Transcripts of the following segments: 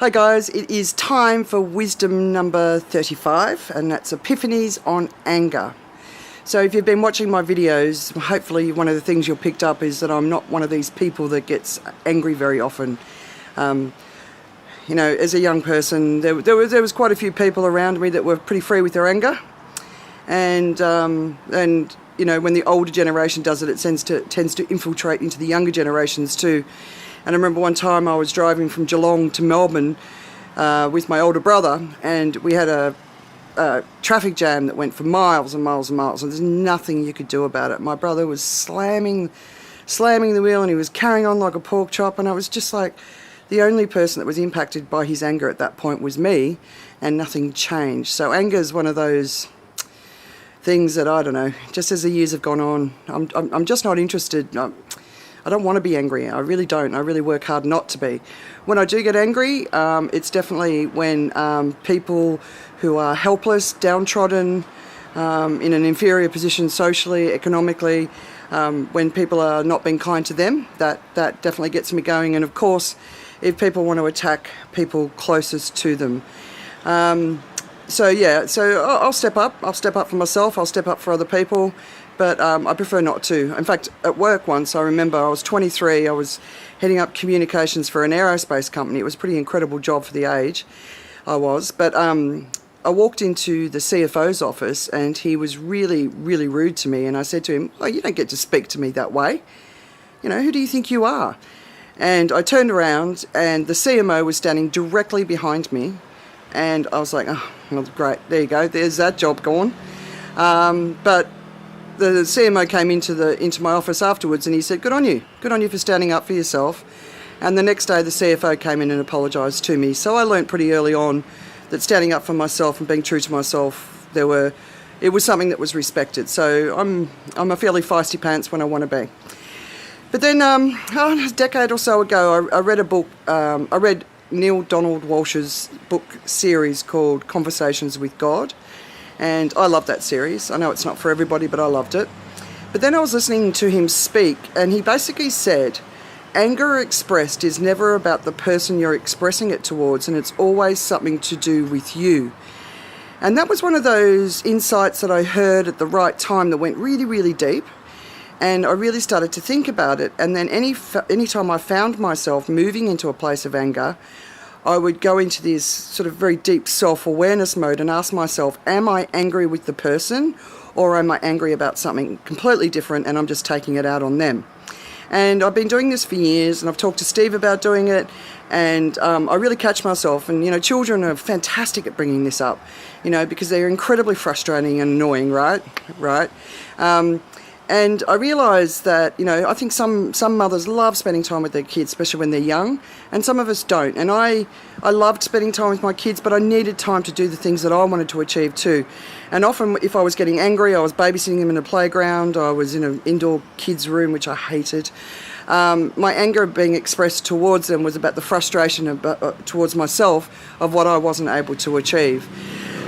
Hi guys, it is time for wisdom number 35, and that's Epiphanies on anger. So if you've been watching my videos, hopefully one of the things you've picked up is that I'm not one of these people that gets angry very often. You know, as a young person, there was quite a few people around me that were pretty free with their anger, and you know, when the older generation does it, it tends to infiltrate into the younger generations too. And I remember one time I was driving from Geelong to Melbourne with my older brother, and we had a traffic jam that went for miles and miles and miles, and there's nothing you could do about it. My brother was slamming the wheel, and he was carrying on like a pork chop, and I was just like, the only person that was impacted by his anger at that point was me, and nothing changed. So anger is one of those things that, I don't know, just as the years have gone on, I'm just not interested. I don't want to be angry. I really don't. I really work hard not to be. When I do get angry, it's definitely when people who are helpless, downtrodden, in an inferior position socially, economically, when people are not being kind to them, that definitely gets me going. And of course, if people want to attack people closest to them. So yeah, so I'll step up. I'll step up for myself. I'll step up for other people. But I prefer not to. In fact, at work once, I remember I was 23, I was heading up communications for an aerospace company. It was a pretty incredible job for the age I was. But I walked into the CFO's office, and he was really, really rude to me. And I said to him, "Oh, you don't get to speak to me that way. You know, who do you think you are?" And I turned around, and the CMO was standing directly behind me. And I was like, "Oh, well, great, there you go, there's that job gone." But the CMO came into my office afterwards, and he said, good on you for standing up for yourself." And the next day the CFO came in and apologised to me. So I learnt pretty early on that standing up for myself and being true to myself, it was something that was respected. So I'm a fairly feisty pants when I want to be. But then a decade or so ago, I read a book. I read Neil Donald Walsh's book series called Conversations with God. And I love that series. I know it's not for everybody, but I loved it. But then I was listening to him speak, and he basically said, anger expressed is never about the person you're expressing it towards, and it's always something to do with you. And that was one of those insights that I heard at the right time that went really, really deep. And I really started to think about it. And then any time I found myself moving into a place of anger, I would go into this sort of very deep self-awareness mode and ask myself, am I angry with the person, or am I angry about something completely different and I'm just taking it out on them? And I've been doing this for years, and I've talked to Steve about doing it, and I really catch myself. And, you know, children are fantastic at bringing this up, you know, because they're incredibly frustrating and annoying, right? And I realise that, you know, I think some mothers love spending time with their kids, especially when they're young, and some of us don't. And I loved spending time with my kids, but I needed time to do the things that I wanted to achieve too. And often if I was getting angry, I was babysitting them in a playground, I was in an indoor kids' room, which I hated. My anger being expressed towards them was about the frustration towards myself of what I wasn't able to achieve.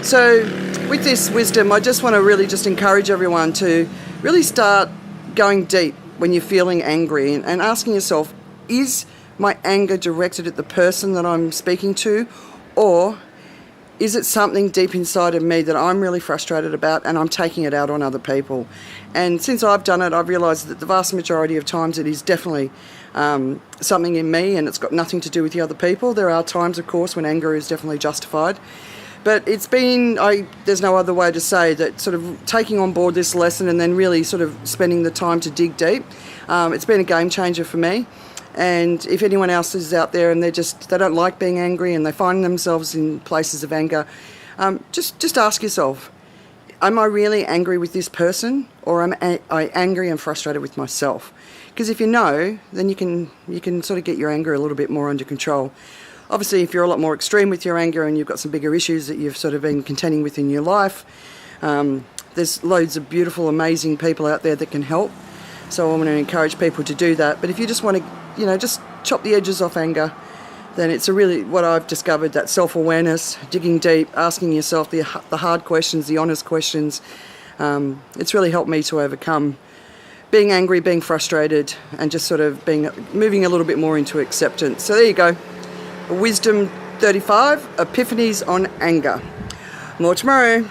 So with this wisdom, I just want to really just encourage everyone to really start going deep when you're feeling angry and asking yourself, is my anger directed at the person that I'm speaking to, or is it something deep inside of me that I'm really frustrated about and I'm taking it out on other people? And since I've done it, I've realised that the vast majority of times it is definitely something in me, and it's got nothing to do with the other people. There are times, of course, when anger is definitely justified. But it's been, there's no other way to say that, sort of taking on board this lesson and then really sort of spending the time to dig deep. It's been a game changer for me. And if anyone else is out there and they don't like being angry and they find themselves in places of anger, just ask yourself, am I really angry with this person, or am I angry and frustrated with myself? Because if you know, then you can sort of get your anger a little bit more under control. Obviously, if you're a lot more extreme with your anger and you've got some bigger issues that you've sort of been contending with in your life, there's loads of beautiful, amazing people out there that can help. So I want to encourage people to do that. But if you just want to, you know, just chop the edges off anger, then it's what I've discovered, that self-awareness, digging deep, asking yourself the hard questions, the honest questions. It's really helped me to overcome being angry, being frustrated, and just sort of moving a little bit more into acceptance. So there you go. Wisdom 35, Epiphanies on Anger. More tomorrow.